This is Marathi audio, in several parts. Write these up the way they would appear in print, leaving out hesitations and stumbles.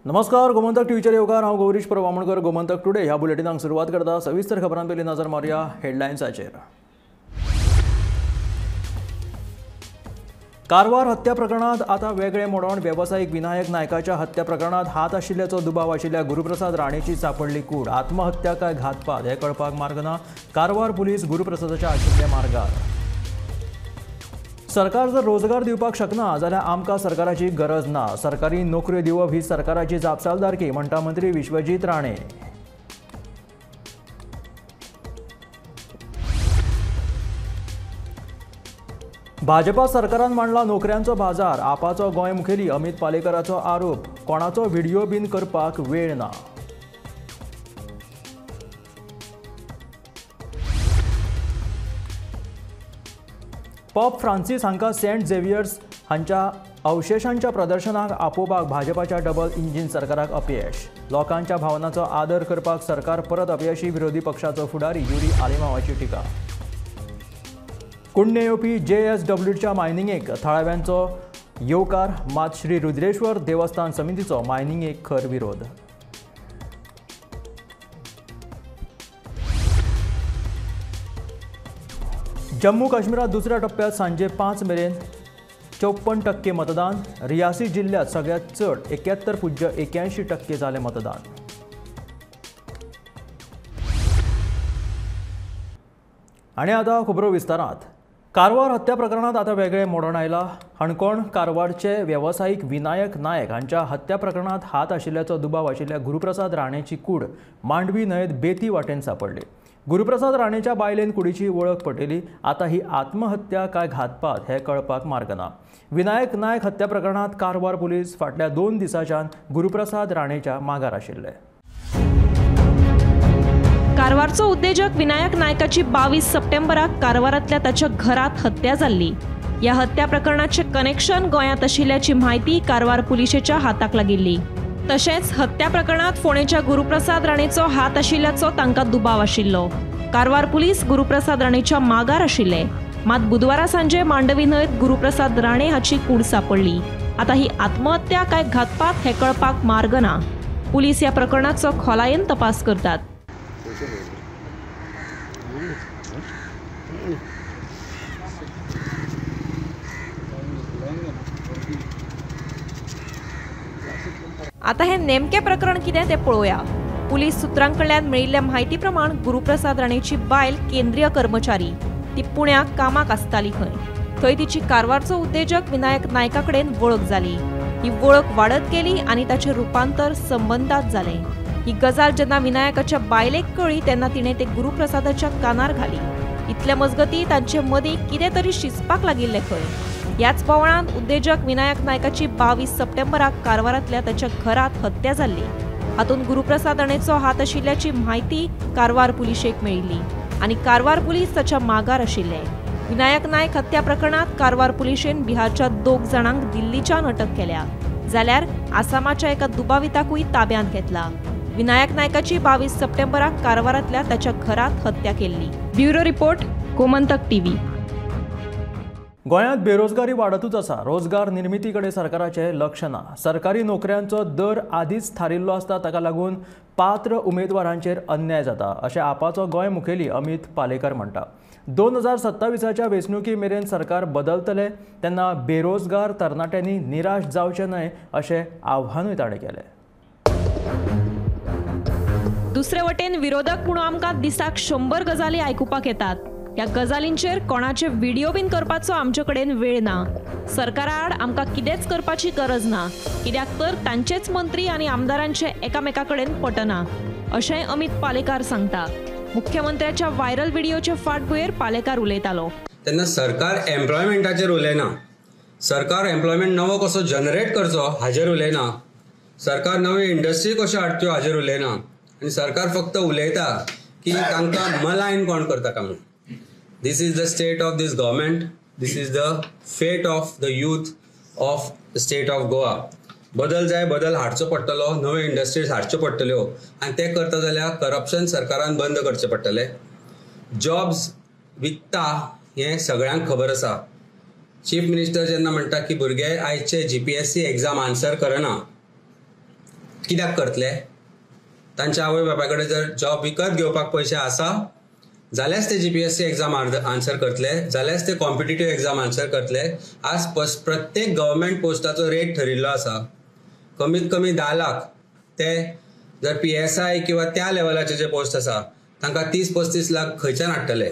नमस्कार, गोमंतक टीव्हीचेर येवकार। हांव गौरीश प्रवामणकर। गोमंतक टुडे ह्या बुलेटिनाक सुरवात करता। सविस्तर खबरां पयलीं नजर मारया हेडलायन्साचेर। कारवार हत्या प्रकरणात आता वेगळे मोडोवन व्यावसायिक विनायक नायकाच्या हत्या प्रकरणात हात आशिल्ल्याचो दुबाव आशिल्ल्या गुरुप्रसाद राणेची सापडली कूड। आत्महत्या काय घातपात हे कळपाक मार्ग ना। कारवार पुलीस गुरुप्रसादाच्या आशिल्ल्या मार्गार। सरकार जर रोजगार दिवपाक शकना जाल्यार आमकां सरकाराची गरज ना। सरकारी नोकऱ्यो दिवप ही सरकाराची जापसालदारकी म्हणटा मंत्री विश्वजीत राणे। भाजपा सरकारान मांडला नोकऱ्यांचो बाजार। आपाचो गोंय मुखेली अमित पालेकराचो आरोप। कोणाचो व्हिडिओ बीन करपाक वेळ ना। पॉप फ्रांसीस हांकां सेंट झेवियर्स हांच्या अवशेशांच्या प्रदर्शनाक आपोवपाक भाजपाच्या डबल इंजिन सरकाराक अपयश। लोकांच्या भावनांचो आदर करपाक सरकार परत अपयशी। विरोधी पक्षाचो फुडारी युरी आलेमावाची टिका। कुंडे येवपी JSWच्या मायनिंगेक थळाव्यांचो येवकार, मात श्री रुद्रेश्वर देवस्थान समितीचो मायनिंगेक खर विरोध। जम्मू काश्मीरात दुसऱ्या टप्प्यात सांजे 5 मेरेन 54% मतदान। रियासी जिल्ह्यात सगळ्यात चड 71.81% जाले मतदान। आणि आता खबरो विस्तारात। कारवार हत्या प्रकरणात आता वेगळे मोडोण आयला। हणकोण कारवारचे व्यावसायिक विनायक नायक हांच्या हत्या प्रकरणात हात आशिल्ल्याचो दुबाव आशिल्ल्या गुरुप्रसाद राणेची कूड मांडवी न्हंयेत बेती वाटेन सापडली। गुरुप्रसाद राणेच्या बायलेन कुडीची वळख पटयली। आता ही आत्महत्या काय घातपात हे कळपाक मार्ग ना। विनायक नायक हत्या प्रकरणात कारवार पुलीस फाटल्या 2 दिसांच्यान गुरुप्रसाद राणेच्या मागार आशिल्ले। कारवारचो उद्योजक विनायक नायकाची 22 सप्टेंबराक कारवारांतल्या ताच्या घरात हत्या जाल्ली। या हत्या प्रकरणाचे कनेक्शन गोंयांत आशिल्ल्याची म्हायती कारवार पुलिशेच्या हाताक लागिल्ली। तशेंच हत्या प्रकरणात फोंडेच्या गुरुप्रसाद राणेचो हात आशिल्ल्याचो तांकां दुबाव आशिल्लो। कारवार पुलीस गुरुप्रसाद राणेच्या मागार आशिल्ले। मात बुधवारा सांजे मांडवी न्हंयेत गुरुप्रसाद राणे हाची कूड सापडली। आता ही आत्महत्या काय घातपात हे कळपाक मार्ग ना। पुलीस ह्या प्रकरणाचो खोलायेन तपास करतात। आता हे नेमके प्रकरण कितें ते पळोवया। पुलीस सुत्रांकडल्यान मेळिल्ल्या म्हायती प्रमाण गुरुप्रसाद राणेची बायल केंद्रीय कर्मचारी। ती पुण्याक कामाक आसताली थंय तिची कारवारचो उद्योजक विनायक नायका कडेन वळख जाली। ही वळख वाडत गेली आनी ताचें रुपांतर संबंधात जालें। ही गजाल जेन्ना विनायकाच्या बायलेक कळ्ळी तेन्ना तिणें ते गुरुप्रसादाच्या कानार घाली। इतल्या मजगती तांचे मदीं कितें तरी शिजपाक लागिल्लें खंय। याच बोवाळांत उद्योजक विनायक नायकाची 22 सप्टेंबराक कारवारांतल्या ताच्या घरात हत्या जाल्ली। हातूंत गुरुप्रसाद राणेचो हात आशिल्ल्याची म्हायती कारवार पुलिशेक मेळिल्ली आनी कारवार पुलीस ताच्या मागार आशिल्ले। विनायक नायक हत्या प्रकरणात कारवार पुलिशेन बिहारच्या 2 जाणांक दिल्लीच्यान अटक केल्या, जाल्यार आसामाच्या एका दुबाविताकूय ताब्यांत घेतला। विनायक नायकाची 22 सप्टेंबराक कारवारांतल्या ताच्या घरात हत्या केल्ली। Bureau report, Gomantak TV. गोंयांत बेरोजगारी वाडतूच आसा। रोजगार निर्मिती कडेन सरकाराचें लक्ष ना। सरकारी नोकऱ्यांचो दर आदींच थारिल्लो आसता, ताका लागून पात्र उमेदवारांचेर अन्याय जाता अशें आपाचो गोंय मुखेली अमित पालेकर म्हणटा। 2027च्या वेंचणुकी मेरेन सरकार बदलतले तेन्ना बेरोजगार तरणाट्यांनी निराश जावचे न्हय अशें आव्हानूय ताणें केलें। दुसरे वटेन विरोधक म्हणून आमकां दिसाक 100 गजाली आयकुपाक येतात। ह्या गजालींचेर कोणाचे व्हिडिओ बीन करपाचो आमचे कडेन वेळ ना। सरकारा आड आमकां कितेंच करपाची गरज ना, कित्याक तर तांचेच मंत्री आनी आमदारांचे एकामेका कडेन पटना अशेंय अमित पालेकार सांगता। मुख्यमंत्र्याच्या व्हायरल व्हिडिओचे फाटभुंयेर पालेकार उलयतालो। तेन्ना सरकार एम्प्लॉयमेंटाचेर उलयना। सरकार एम्प्लॉयमेंट नवो कसो जनरेट करचो हाजेर उलयना। सरकार नवे इंडस्ट्री कश्यो हाडच्यो हाजेर उलयना। आनी सरकार फक्त उलयता की तांकां मलायन कोण करता काय म्हणून। This is the state of this government. This is the fate of the youth of the state of Goa. बदल जाय, बदल हाडचो पडटलो, नवे इंडस्ट्रीज हाडच्यो पडटल्यो आनी ते करता जाल्यार करप्शन सरकारान बंद करचें पडटलें। जॉब्स विकता हें सगळ्यांक खबर आसा। चीफ मिनिस्टर जेन्ना म्हणटा की भुरगे आयचे GPSC एग्जाम आन्सर करना, कित्याक करतले? तांच्या आवय बापाय कडेन जर जॉब विकत घेवपाक पयशे आसा जाल्यारच ते GPSC एग्जाम आन्सर करतले, जाल्यारच ते कॉम्पिटिटिव्ह एग्जाम आन्सर करतले. आज प्रत्येक गव्हर्मेंट पोस्टाचो रेट ठरिल्लो आसा. कमीत कमी 10 लाख ते जर PSI किंवा त्या लेवलाचे जे पोस्ट आसा तांकां 30-35 लाख खंयच्यान हाडटले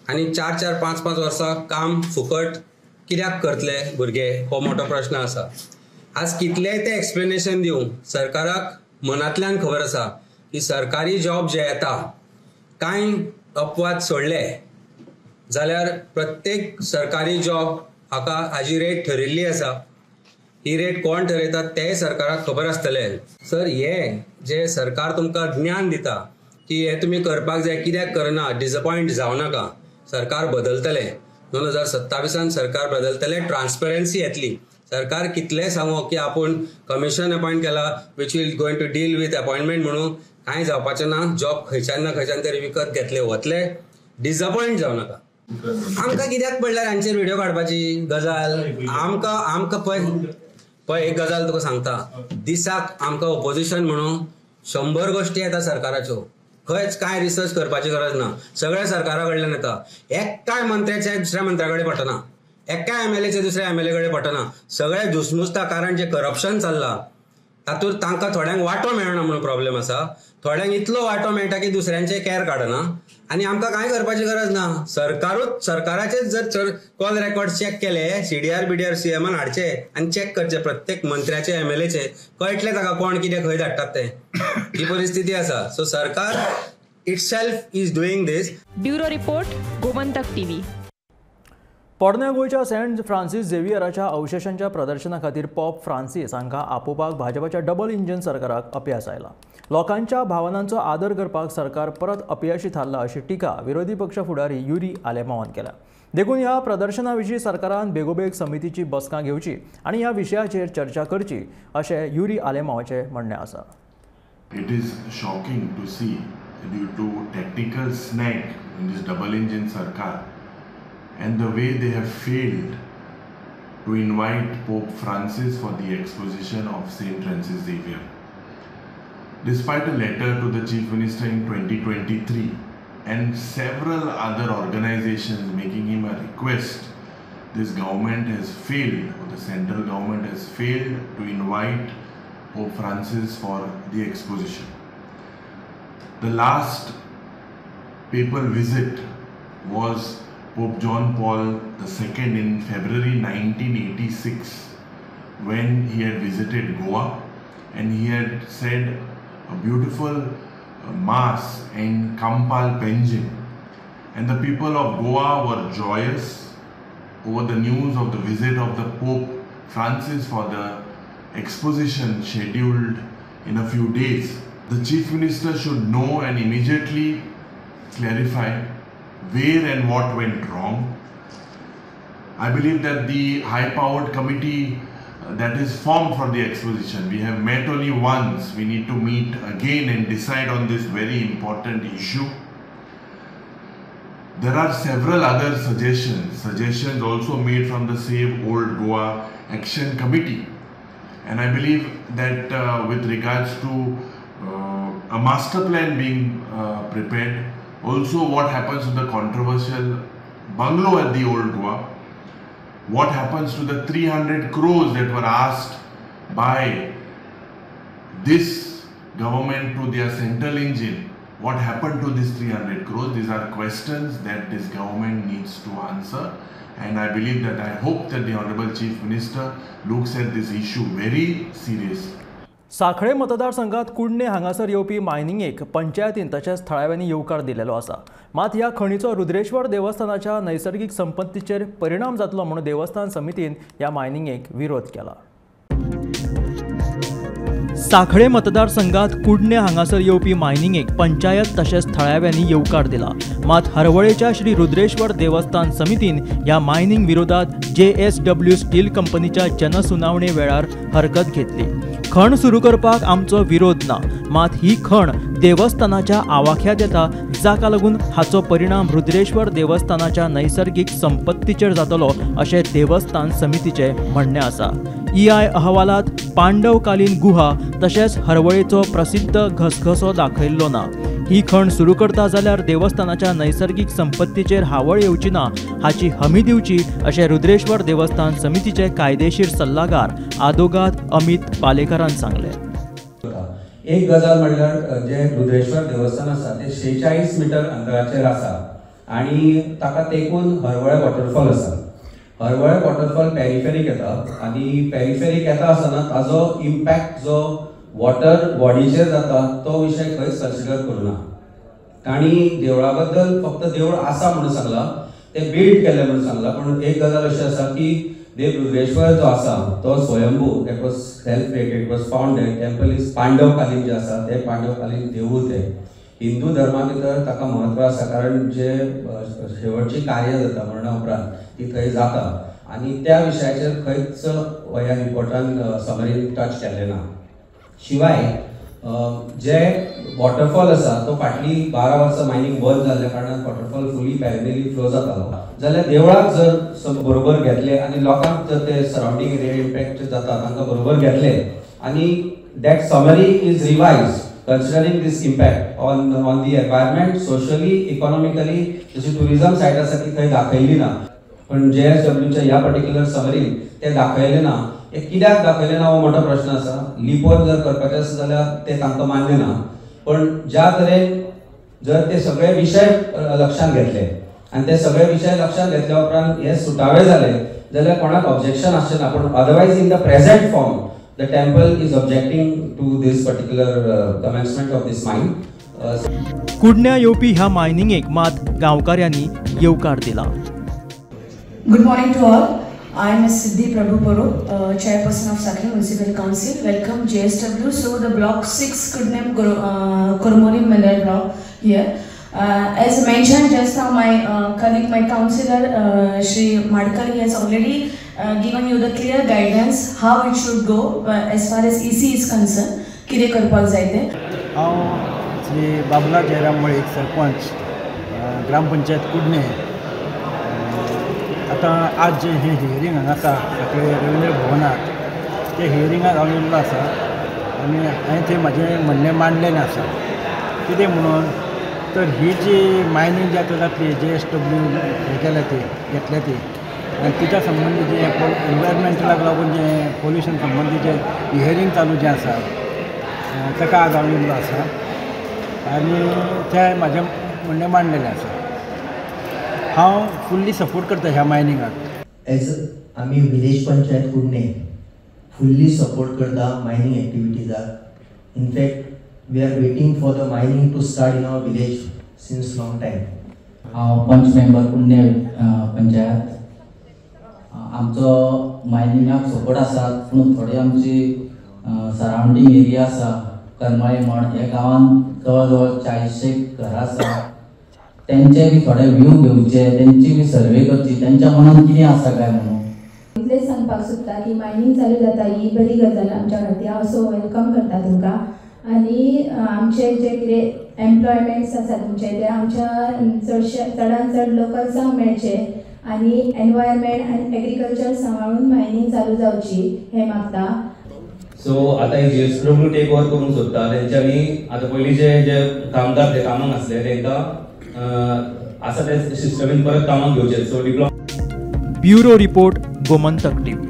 आनी 4-4, 5-5 वर्सां काम फुकट कित्याक करतले भुरगे? हो मोठो प्रश्न आसा. आज कितलेय ते एक्सप्लेनेशन दिवं सरकाराक मनांतल्यान खबर आसा की सरकारी जॉब जे येता कांय अपवाद सोडले जाल्यार प्रत्येक सरकारी जॉब हाजी रेट ठरिल्ली आसा. ही रेट कोण ठरयतात तेय सरकाराक खबर आसतले. सर, हे जे सरकार तुमकां ज्ञान दिता की हे तुमी करपाक जाय, कित्याक करना, डिसअपॉयंट जावं नाका. सरकार बदलतले. 2027 सरकार बदलतले. ट्रान्सपरन्सी येतली. सरकार कितले सांगो की आपूण कमिशन अपॉइंट केला which will going to deal with appointment म्हणून कांय जावपाचें ना. जॉब खंयच्यान ना खंयच्यान तरी विकत घेतले वतले. डिसअपॉयंट जावं नाका. आमकां कित्याक पडल्यार हांचेर व्हिडिओ काडपाची गजाल? आमकां पळय एक गजाल तुका सांगता. दिसाक आमकां ओपोजिशन म्हणून 100 गोश्टी येता सरकाराच्यो. खंयच कांय रिसर्च करपाची गरज ना. सगळ्या सरकारा कडल्यान येता. एक्काय मंत्र्याचे दुसऱ्या मंत्र्या कडेन पटना. एक्काय MLAचे दुसऱ्या MLA कडेन पटना. सगळे धुसमुसता. कारण जे करप्शन चल्लां तातूंत तांकां थोड्यांक वांटो मेळना म्हणून प्रॉब्लेम आसा. थोड्यांक इतलो वांटो मेळटा की दुसऱ्यांचे कॅर काडना. आनी आमकां कांय करपाची गरज ना. सरकाराचेच जर कॉल रेकॉर्ड चॅक केले, CDR BDR CMन हाडचे आनी चॅक करचे प्रत्येक मंत्र्याचे MLAचे, कळटले ताका कोण कितें खंय धाडटात ते. ही परिस्थिती आसा. सो सरकार itself is doing this. Bureau report, Gomantak TV. पोरण्या गोंयच्या सेंट फ्रांसीस झेवियराच्या अवशेशांच्या प्रदर्शना खातीर पोप फ्रांसीस हांकां आपोवपाक भाजपाच्या डबल इंजिन सरकाराक अपयश आयला. लोकांच्या भावनांचो आदर करपाक सरकार परत अपयशी थारला अशी टिका विरोधी पक्ष फुडारी युरी आलेमावान केल्या. देखून ह्या प्रदर्शना विशीं सरकारान बेगोबेग समितीची बसका घेवची आनी ह्या विशयाचेर चर्चा करची अशें युरी आलेमावाचें म्हणणें आसा. It is shocking to see due to technical snag in this double engine Sarkar and the way they have failed to invite Pope Francis for the exposition of Saint Francis Xavier. Despite a letter to the Chief Minister in 2023 and several other organizations making him a request, this government has failed, or the central government has failed to invite Pope Francis for the exposition. The last papal visit was Pope John Paul II in February 1986 when he had visited Goa and he had said a beautiful mass in Kampal Penjing, and the people of Goa were joyous over the news of the visit of the Pope Francis for the exposition scheduled in a few days. The Chief Minister should know and immediately clarify where and what went wrong. I believe that the high-powered committee that is formed for the exposition, we have met only once. We need to meet again and decide on this very important issue. There are several other suggestions also made from the Save Old Goa Action Committee. And I believe that with regards to a master plan being prepared, also what happens to the controversial bungalow at the Old Goa, what happens to the 300 crores that were asked by this government to their central engine, what happened to this 300 crores? These are questions that this government needs to answer, and I believe that, I hope that the Honorable Chief Minister looks at this issue very seriously. साखळे मतदारसंघात कुडणे हांगासर येवपी मायनिंगेक पंचायतीन तशेंच थळाव्यांनी येवकार दिलेलो आसा. मात ह्या खणीचो रुद्रेश्वर देवस्थानाच्या नैसर्गिक संपत्तीचेर परिणाम जातलो म्हणून देवस्थान समितीन ह्या मायनिंगेक विरोध केला. साखळे मतदारसंघात कुडणे हांगासर येवपी मायनिंगेक पंचायत तशेंच थळाव्यांनी येवकार दिला. मात हरवळेच्या श्री रुद्रेश्वर देवस्थान समितीन ह्या मायनिंग विरोधात JSW स्टील कंपनीच्या जनसुनावणे वेळार हरकत घेतली. खण सुरू करपाक आमचो विरोध ना, मात ही खण देवस्थानाच्या आवाक्यात येता, जाका लागून हाचो परिणाम रुद्रेश्वर देवस्थानाच्या नैसर्गिक संपत्तीचेर जातलो अशें देवस्थान समितीचे म्हणणें आसा. EI अहवालात पांडवकालीन गुहा तशेंच हरवळेचो प्रसिद्ध घसघसो दाखयल्लो ना. ही खण सुरू करता जाल्यार देवस्थानाच्या नैसर्गिक संपत्तीचेर हावळ येवची ना हाची हमी दिवची अशें रुद्रेश्वर देवस्थान समितीचे कायदेशीर सल्लागार आदोगाद अमित पालेकरान सांगले. एक गजाल म्हणल्यार जे रुद्रेश्वर देवस्थान आसा ते 46 मिटर अंतराचेर आसा आणि ताका तेकून हरवळे वॉटरफॉल आसा. हरवळे वॉटरफॉल पॅरिफेरीक येता आणि पॅरिफेरीक येता आसतना ताजो इम्पॅक्ट जो वॉटर बॉडीचेर जाता तो विशय खंयच कन्सिडर करूना. तांणी देवळा बद्दल फक्त देवूळ आसा म्हणून सांगला, ते बिल्ड केले म्हणून सांगला. पण एक गजाल अशी आसा की देव रुद्रेश्वर जो आसा तो स्वयंभू, it was self created, it was founded. Temple is पांडवकालीन जे आसा ते पांडवकालीन देवूळ ते. हिंदू धर्मा भितर ताका म्हत्व आसा कारण जे शेवटची कार्य जाता मरणा उपरांत ती थंय जाता आनी त्या विशयाचेर खंयच ह्या रिपोर्टान समरीन टच केलें ना. शिवाय जे वॉटरफॉल आसा तो फाटली 12 वर्सां मायनिंग बंद जाल्ल्या कारणान वॉटरफॉल फुली पॅरेनली फ्लो जातालो. जाल्यार देवळाक जर बरोबर घेतले आनी लोकांक जर ते सराउंडिंग एरिया इम्पॅक्ट जाता तांकां बरोबर घेतले आनी that summary is revise considering this impact on the environment, socially, economically, जशी टुरिझम सायट आसा ती थंय दाखयली ना. पण JSWच्या ह्या पर्टिक्युलर समरीन ते दाखयले ना. हे कित्याक दाखयले ना हो मोठो प्रश्न आसा. लिपोन जर करपाचें आसा जाल्यार ते तांकां मान्य ना. पण ज्या तरेन जर ते सगळे विशय लक्षांत घेतले आनी ते सगळे विशय लक्षांत घेतल्या उपरांत हे सुटावे जाले जाल्यार कोणाक ऑब्जेक्शन आसचें ना. पण otherwise in the present form the temple is objecting to this particular commencement of this mine. कुडण्या येवपी ह्या मायनिंगेक मात गांवकाऱ्यांनी येवकार दिला. Good morning to all. I am Ms. Siddhi Prabhu Poro, Chairperson of Sakhi Municipal Council. Welcome JSW. So the block 6 Kudnem Kormorim Mineral block here. As mentioned just now, my colleague, my councillor, Shri Madkar, he has already given you the clear guidance how it should go as far as EC is concerned. कितें करपाक जाय तें. हांव श्री बाबुला जयराम मळीक सरपंच ग्रामपंचायत कुडणे. आतां आज जे हे हियरींग हांगा आसा सकाळी रवींद्र भवनात ते हियरिंगाक हांव येयल्लो आसा आनी हांवें थंय म्हाजें म्हणणें मांडलेलें आसा. कितें म्हणून तर ही जी मायनिंग जी आतां जातली JSW हे केल्या ती घेतल्या ती आनी तिच्या संबंधी जे एनवायरमेंटलाक लागून जे पोल्युशन संबंधी जे हियरींग चालू जें आसा ताका आज हांव येयल्लो आसा आनी थंय म्हाजें म्हणणें मांडलेलें आसा. हांव फुल्ली सपोर्ट करता ह्या मायनिंगाक. एज आमी village panchayat Kudne fully support करता मायनिंग एक्टिविटीजाक. In fact we are waiting for the mining to start in our village since long time. पंच मेंबर कुडणे पंचायत आमचो मायनिंगाक सपोर्ट आसा पूण थोडी आमची सरावंडींग एरिया आसा करमळे म्हण ह्या गांवांत जवळ जवळ 40 घरां आसा. तेंचे बी थोडे व्यू घेवचे, तेंची बी सर्वे करची, तेंच्या मनान कितें आसा काय म्हणून. इतलेंच सांगपाक सोदता की मायनिंग चालू जाता ही बरी गजाल आमच्या खातीर. हांव सो वेलकम करता तुमकां. आनी आमचे जे कितें एम्प्लॉयमेंट्स आसा तुमचे ते आमच्या चडांत चड लोकल्सांक मेळचे आनी एनवायरमेंट आनी एग्रीकल्चर सांबाळून मायनिंग चालू जावची हे मागता. सो आतां JSW टेक ओवर करूंक सोदता. तेंच्यांनी आतां पयलीं जे कामगार ते कामाक आसले तांकां आसा ते सिस्टमीन परत कामाक घेवचे. So bureau report Gomantak TV.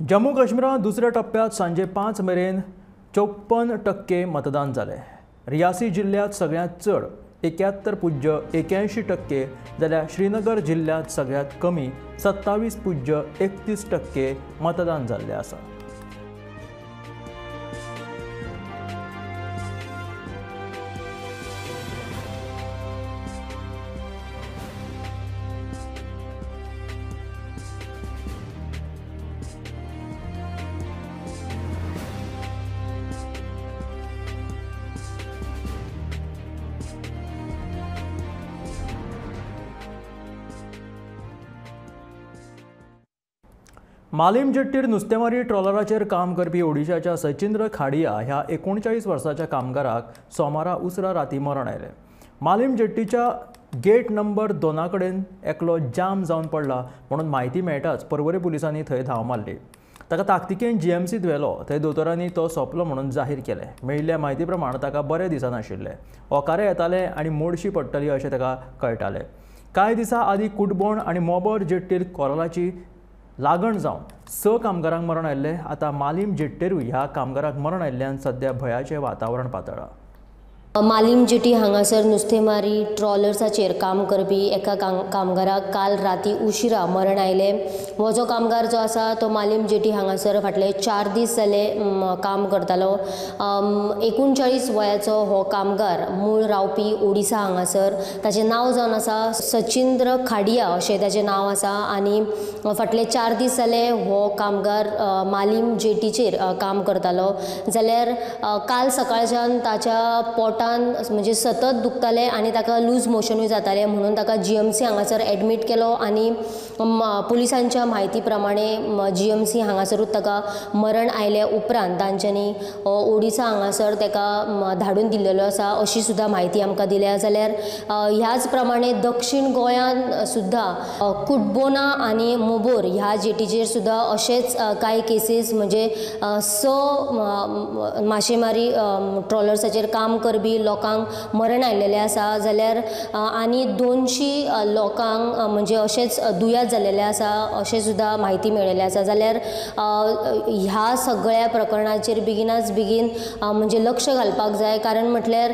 Jammu काश्मीरात दुसऱ्या टप्प्यात सांजे 5 मेरेन 54% मतदान जालें. रियासी जिल्ह्यात सगळ्यांत चड 71.81% जाल्यार श्रीनगर जिल्ह्यात सगळ्यांत कमी 27.31% मतदान जाल्लें आसा. मालीम जेट्टीर नुस्तेमारी ट्रॉलराचेर काम करपी ओडिशाच्या सचिंद्र खाडिया ह्या 39 वर्साच्या कामगाराक सोमारा उसरा राती मरण आयलें. मालीम जेट्टीच्या गेट नंबर 2 कडेन एकलो जाम जावन पडला म्हणून म्हायती मेळटाच पर्वरे पुलिसांनी थंय धांव मारली. ताका ताकतिकेन GMCत व्हेलो थंय दोतोरांनी तो सोंपलो म्हणून जाहीर केलें. मेळिल्ल्या म्हायती प्रमाण ताका बरें दिसनाशिल्लें. ओंकारे येताले आनी मोडशी पडटली अशें ताका कळटालें. कांय दिसां आदीं कुडबोण आनी मोबर जेट्टेर कोरोनाची लागण जावन 6 कामगारांक मरण आयिल्लें. आतां मालीम जेट्टेरूय ह्या कामगारांक मरण आयिल्ल्यान सध्या भयाचें वातावरण पातळ्ळां. मालीम जेटी हांगासर नुस्तेमारी ट्रॉलर्साचेर काम करपी एका कामगाराक काल राती उशिरा मरण आयलें. हो जो कामगार जो आसा तो मालीम जेटी हांगासर फाटले 4 दीस जाले काम करतालो. 39 वयाचो हो कामगार मूळ रावपी ओडिसा हांगासर. ताचें नांव जावन आसा सचिंद्र खाडिया अशें ताचें नांव आसा आनी फाटले 4 दीस जाले हो कामगार मालीम जेटीचेर काम करतालो. जाल्यार काल सकाळच्यान ताच्या पोटान म्हणजे सतत दुखतालें आनी ताका लूज मोशनूय जातालें म्हणून ताका GMC हांगासर एडमीट केलो आनी पुलिसांच्या म्हायती प्रमाणे GMC हांगासरूच ताका मरण आयले उपरांत तांच्यांनी ओडिसा हांगासर ताका धाडून दिल्लेलो आसा अशी सुद्दां म्हायती आमकां दिल्या. जाल्यार ह्याच प्रमाणे दक्षिण गोंयांत सुद्दां कुडबोना आनी मोबोर ह्या जेटीचेर सुद्दां अशेच कांय केसीस म्हणजे 6 मासेमारी ट्रॉलर्साचेर काम करपी लोकांक मरण आयिल्लें आसा. जाल्यार आनी 200 लोकांक म्हणजे अशेंच दुयेंत जाल्लेलें आसा अशें सुद्दां म्हायती मेळिल्लें आसा. जाल्यार ह्या सगळ्या प्रकरणाचेर बेगिनाच बेगीन म्हणजे लक्ष घालपाक जाय. कारण म्हटल्यार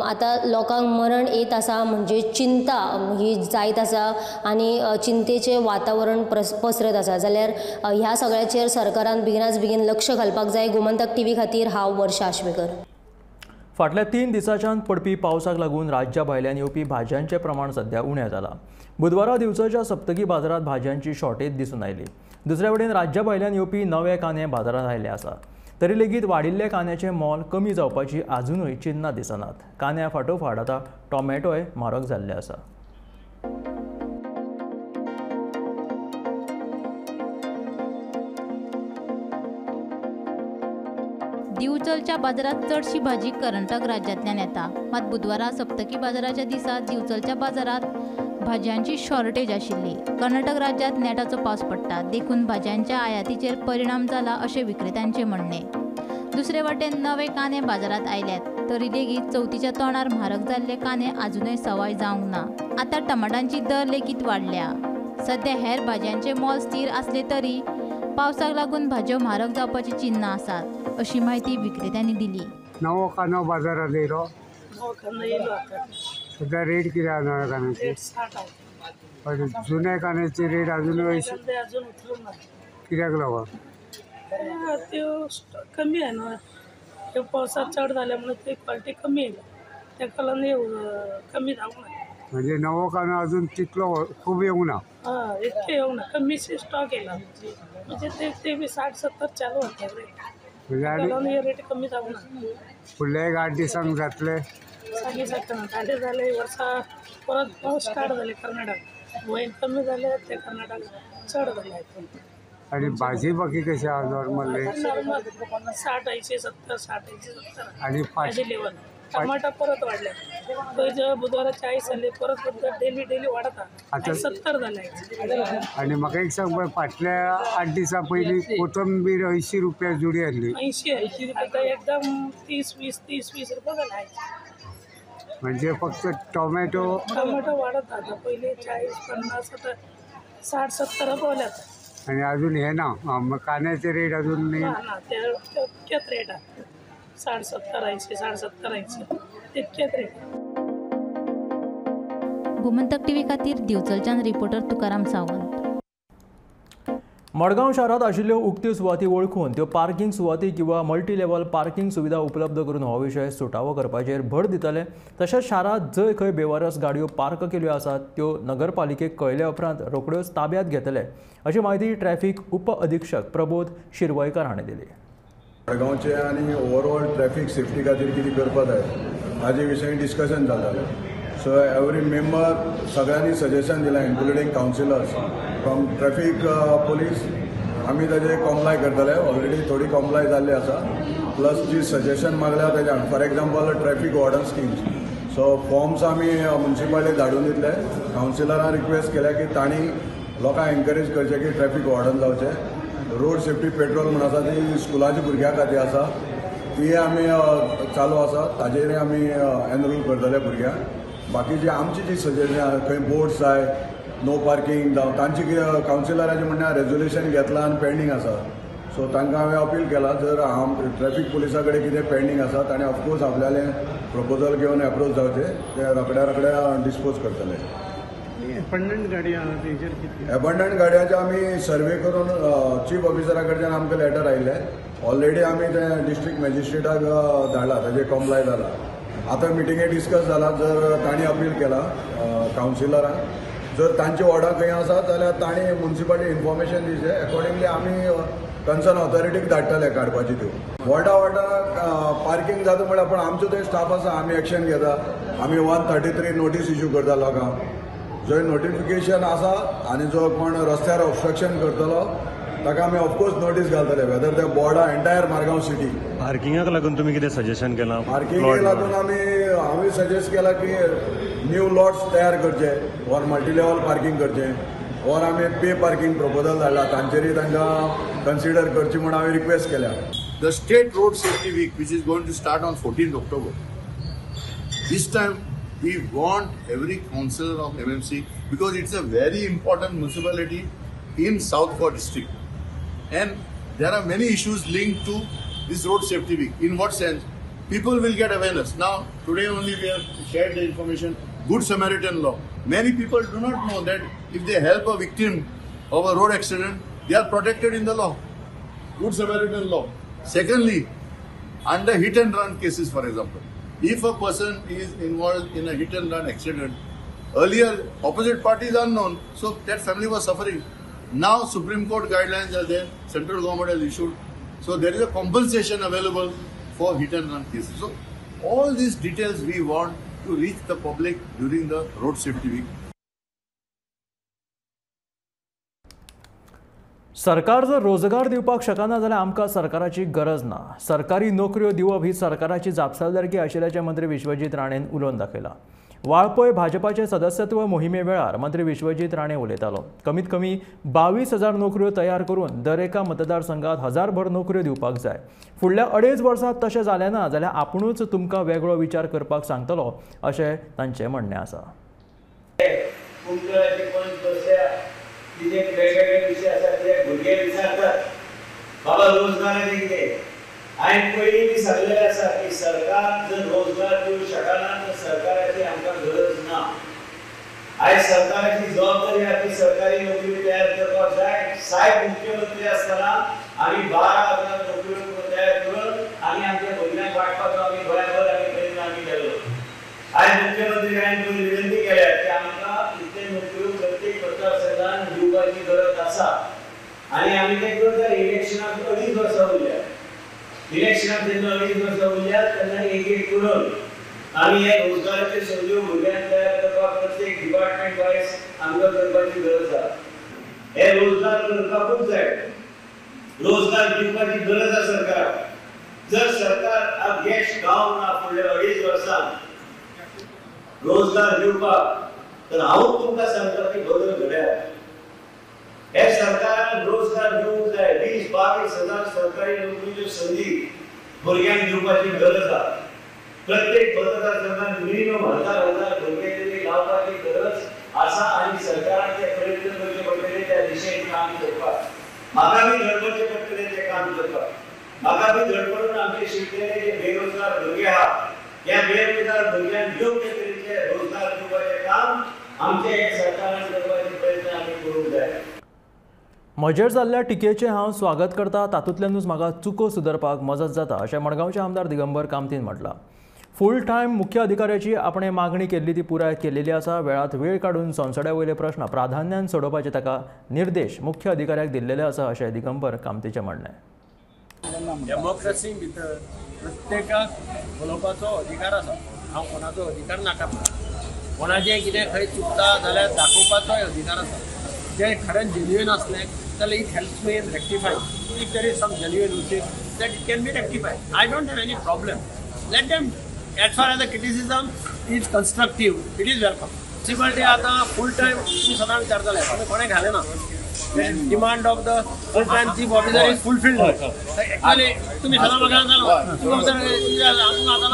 आतां लोकांक मरण येत आसा म्हणजे चिंता ही जायत आसा आनी चिंतेचें वातावरण पसरत आसा. जाल्यार ह्या सगळ्याचेर सरकारान बेगिनाच बेगीन लक्ष घालपाक जाय. गोमंतक TV खातीर हांव वर्षा आश्वेकर. फाटल्या 3 दिसांच्यान पडपी पावसाक लागून राज्या भायल्यान येवपी भाज्यांचें प्रमाण सध्या उणें जालां. बुधवारा दिवसाच्या सप्तकी बाजारात भाज्यांची शॉर्टेज दिसून आयली. दुसरे वटेन राज्या भायल्यान येवपी नवे कांदे बाजारात आयले आसा. तरी लेगीत वाडिल्ले कांद्याचें मोल कमी जावपाची आजुनूय चिन्नां दिसनात. कांद्या फाटोफाट आतां टोमॅटोय म्हारग जाल्ले आसा. दिवचलच्या बाजारात चडशी भाजी कर्नाटक राज्यांतल्यान येता. मात बुधवारा सप्तकी बाजाराच्या दिसा दिवचलच्या बाजारात भाज्यांची शॉर्टेज आशिल्ली. कर्नाटक राज्यांत नेटाचो पावस पडटा देखून भाज्यांच्या आयातीचेर परिणाम जाला अशें विक्रेत्यांचें म्हणणें. दुसरे वटेन नवे कांदे बाजारात आयल्यात तरी लेगीत चवथीच्या तोंडार म्हारग जाल्ले कांदे आजुनय सवाय जावंक ना. आतां टमाटांची दर लेगीत वाडल्या. सध्या हेर भाज्यांचे मोल स्थिर आसले तरी पावसाक लागून भाज्यो म्हारग जावपाची चिन्नां आसात अशी माहिती विक्रेत्यांनी दिली. नवो कांदो बाजारात येयलो. सध्या रेट कितें आसा नव्या कांद्याची? पण जुन्या कांद्याची रेट अजून कित्याक लागून? कमी आहे ना. पावसात चढ झाल्यामुळे ते क्वालिटी कमी आहे. त्या कालाने कमी जाऊ नये. म्हणजे नवो कांदो अजून तितलो खूप येऊ ना. इतके येऊ ना. कमीचे स्टॉक येला म्हणजे ते 60-70 चालू होते रेट. म्हणजे रेट कमी जाऊ ना. फुडल्या 8 दिसांक जातले. झाले झाले वर्षा परत पाऊस स्टार्ट झाले कर्नाटक वय कमी झाले ते कर्नाटक चढ झाले. आणि भाजी बाकी कशी आहे? नॉर्मल रेट 60-70 आणि भाजी लेवल. टमाटा परत वाढले. पहिले बुधवारा 40 झाले परत डेली वाढत आता 70 झाले. आणि म्हाका एक सांग फाटल्या 8 दिसां पयलीं कोथंबीर 80 रुपया जुडी आसली. 80 आता एकदम 30-20 रुपये झाले. म्हणजे फक्त टोमॅटो वाढत आता पहिले 40-50 आता 60-70 पावल्यात. आणि अजून हे ना मग कांद्याचे रेट अजून नाही. तितकेच रेट आहे. 60-70 तितकेच रेट. गोमंतक TV खातीर दिवचलच्यान रिपोर्टर तुकाराम सावंत. मडगांव शारात आशिल्ल्यो उक्त्यो सुवाती वळखून त्यो पार्किंग सुवाती किंवा मल्टी लेवल पार्किंग सुविधा उपलब्ध करून हो विशय सुटावो करपाचेर भर दितले. तशेंच शारात जंय खंय बेवारस गाडयो पार्क केल्यो आसात त्यो नगरपालिकेक कळयल्या उपरांत रोखड्योच ताब्यात घेतले अशी माहिती ट्रॅफिक उप अधीक्षक प्रबोध शिरवयकर हाणें दिली. मडगांवचे आनी ओवरऑल ट्रॅफिक सेफ्टी खातीर कितें करपा जाय हाजे विशयी डिस्कशन जातालें. सो एवरी मेंबर सगळ्यांनी सजेशन दिलां including councillors from traffic police. आमी ताजे कॉम्प्लाय करतले. ऑलरेडी थोडी कॉम्प्लाय जाल्ली आसा. प्लस जी सजेशन मागल्या ताज्यान for example traffic warden schemes. So forms आमी म्युन्सिपालिटी धाडून दितले. कावन्सिलरान रिक्वेस्ट केल्या की तांणी लोकांक एनकरेज करचें की ट्रॅफिक वॉर्डन जावचे. रोड सेफ्टी पेट्रोल म्हणून आसा ती स्कुलाच्या भुरग्यां खातीर आसा ती आमी चालू आसा ताजेर आमी एनरोल करतले भुरग्यांक बाकीची आमची जी सजेशन खंय बोर्ड्स जाय नो पार्किंग जावं तांची कितें कावन्सिलराचें म्हणल्यार रेजोल्युशन घेतलां आनी पेंडींग आसा सो तांकां हांवें अपील केला जर ट्रॅफिक पुलिसा कडेन कितें पेंडींग आसा ताणें ऑफकोर्स आपल्यालें प्रपोजल घेवन एप्रोच जावचें ते रोखड्या डिस्पोज करतले. एबंडंट गाडी आहा तेजेर कितें एबंडंट गाडयांचे आमी सर्वे करून चीफ ऑफिसरा कडच्यान आमकां लेटर आयिल्लें ऑलरेडी आमी ते डिस्ट्रिक्ट मॅजिस्ट्रेटाक धाडला ताजेर कम्प्लाय जाला. आतां मिटिंगेक डिस्कस जाला जर तांणी अपील केला कावन्सिलराक जर तांची ऑर्डर खंय आसा जाल्यार तांणी म्युन्सिपालिटी इन्फॉर्मेशन दिवचें अकॉर्डिंगली आमी कन्सर्न ऑथॉरिटीक धाडटले काडपाची त्यो वॉर्डा पार्किंग जाता म्हळ्यार पण आमचो थंय स्टाफ आसा आमी एक्शन घेता आमी 133 नोटीस इश्यू करता लोकांक जंय नोटिफिकेशन आसा आनी जो कोण रस्त्यार ऑब्स्ट्रक्शन करतलो ताका आमी ऑफकोर्स नोटीस घालतले वेदर ते बोर्डा एंटायर मारगांव सिटी. पार्किंगाक लागून तुमी कितें सजेशन केलां? पार्किंगाक लागून आमी सजेस्ट केला की न्यू लॉट्स तयार करचे ऑर मल्टी लेवल पार्किंग करचें ऑर आमी पे पार्किंग प्रपोजल धाडला तांचेरय तांकां कन्सिडर करची म्हूण हांवें रिक्वेस्ट केल्या. The State Road Safety Week, which is going to start on 14th October, this time we want every councillor of MMC because it's a very important municipality in South Goa district. And there are many issues linked to this road safety week. In what sense? People will get awareness. Now, today only we have shared the information, Good Samaritan law. Many people do not know that if they help a victim of a road accident, they are protected in the law. Good Samaritan law. Secondly, under hit and run cases, for example, if a person is involved in a hit and run accident, earlier opposite party is unknown, so that family was suffering. Now Supreme Court guidelines are there, central government has issued, so there is a compensation available for hit and run cases. So all these details we want to reach the public during the road safety week. सरकार जर रोजगार दिवपाक शकना जाल्यार आमकां सरकाराची गरज ना. सरकारी नोकऱ्यो दिवप ही सरकाराची जापसालदारकी आशिल्ल्याचें मंत्री विश्वजीत राणेन उलोवन दाखयलां. वाळपय भाजपाचे सदस्यत्व मोहिमे वेळार मंत्री विश्वजीत राणे उलयतालो. कमीत कमी 22,000 नोकऱ्यो तयार करून दरेका मतदारसंघात 1000 भर नोकऱ्यो दिवपाक जाय. फुडल्या 2.5 वर्सांत तशें जालें ना जाल्यार आपुणूच तुमकां वेगळो विचार करपाक सांगतलो अशें तांचें म्हणणें आसा. वेगवेगळे विषय आसा ते भुरगे विचारतात बाबा रोजगार कितें हांवें पयलीं बी सांगलेलें आसा की सरकार जर रोजगार दिवंक शकना तर सरकाराची आमकां गरज ना. आयज सरकाराची जबाबदारी आसा की सरकारी नोकरी तयार करपाक जाय. साहेब मुख्यमंत्री आसतना आमी 12,000 नोकऱ्यो तयार करून आमी आमच्या भुरग्यांक वाटपाचो आमी गोंयभर आमी प्रयत्न आमी केलो. आयज मुख्यमंत्र्यान विनंती केल्या की आमकां इतले नोकऱ्यो प्रत्येक मतदारसंघात दिवपाची गरज आसा आनी आमी ते करता. इलेक्शनाक 2.5 वर्सां उरल्या. इलेक्शनाक जेन्ना 2.5 वर्सां उरल्या तेन्ना एक एक करून आमी हे रोजगाराचे संदी भुरग्यांक तयार करपाक प्रत्येक डिपार्टमेंट वायज आमकां करपाची गरज आसा. हे रोजगार करपाकूच जाय. रोजगार दिवपाची गरज आसा सरकाराक. जर सरकार यश गावंक ना फुडल्या 2.5 वर्सांत रोजगार दिवपाक तर हांव तुमकां सांगता की बदल घडयात. हे सरकारान रोजगार दिवंक जाय. 20-22,000 सरकारी नोकरीच्यो संदी भुरग्यांक दिवपाची गरज आसा. प्रत्येक मतदारसंघात मिनिमम 1000 भुरगे तरी लावपाची गरज आसा आनी सरकारान ते प्रयत्न करचे पडटले त्या दिशेन काम करपाक. म्हाका बी धडपडचे पडटले ते काम करपाक. म्हाका बी धडपडून आमचे शिकलेले जे बेरोजगार भुरगे आहा या बेरोजगार भुरग्यांक योग्य तरेचे रोजगार दिवपाचें काम आमचे सरकारान करपाचे प्रयत्न आमी करूंक जाय. म्हजेर जाल्ल्या टिकेचें हांव स्वागत करतां. तातूंतल्यानूच म्हाका चुको सुदारपाक मजत जाता अशें मडगांवचे आमदार दिगंबर कामतीन म्हटलां. फूल टायम मुख्य अधिकाऱ्याची आपणे मागणी केल्ली ती पुराय केल्ली आसा. वेळांत वेळ काडून संसद्या वयले प्रश्न प्राधान्यान सोडोवपाचे ताका निर्देश मुख्य अधिकाऱ्याक दिल्लेले आसा अशें दिगंबर कामतीचें म्हणणें. डेमोक्रेसी भितर प्रत्येकाक उलोवपाचो अधिकार आसा. हांव कोणाचो अधिकार नाकारना. कोणाचें कितें खंय चुकता जाल्यार दाखोवपाचोय अधिकार आसा. जें खरें जेन्युइन असलें जाल्यार it helps me in rectifying. If there is some genuine which that it can be rectified. I don't have any problem. Let them, as far as the criticism is constructive, it is welcome. Municipality आता full time तुम्ही सदां विचारताले, आमी कोणे घालेना. Demand of the full time chief officer is fulfilled. Actually तुम्ही सगळं बघा आता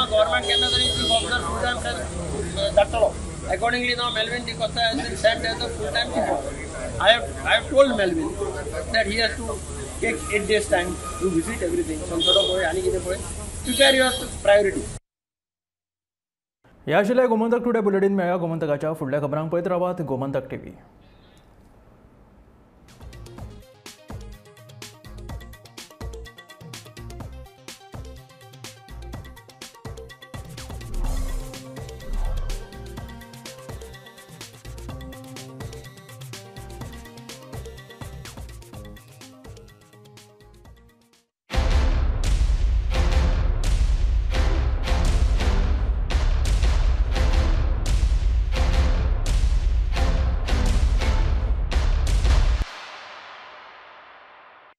गव्हर्नमेंट केन्ना तरी चीफ ऑफिसर फुल टाइम धाडटलो. Accordingly, now Melvin DeCosta has been sent as a full-time chief officer. I have told Melvin that he has to take 8 days time to visit everything. Prepare your priority. ह्या आशिल्ले गोमंतक टुडे बुलेटिन. मेळ्या गोमंतकाच्या फुडल्या खबरांक पळयत रावात गोमंतक TV.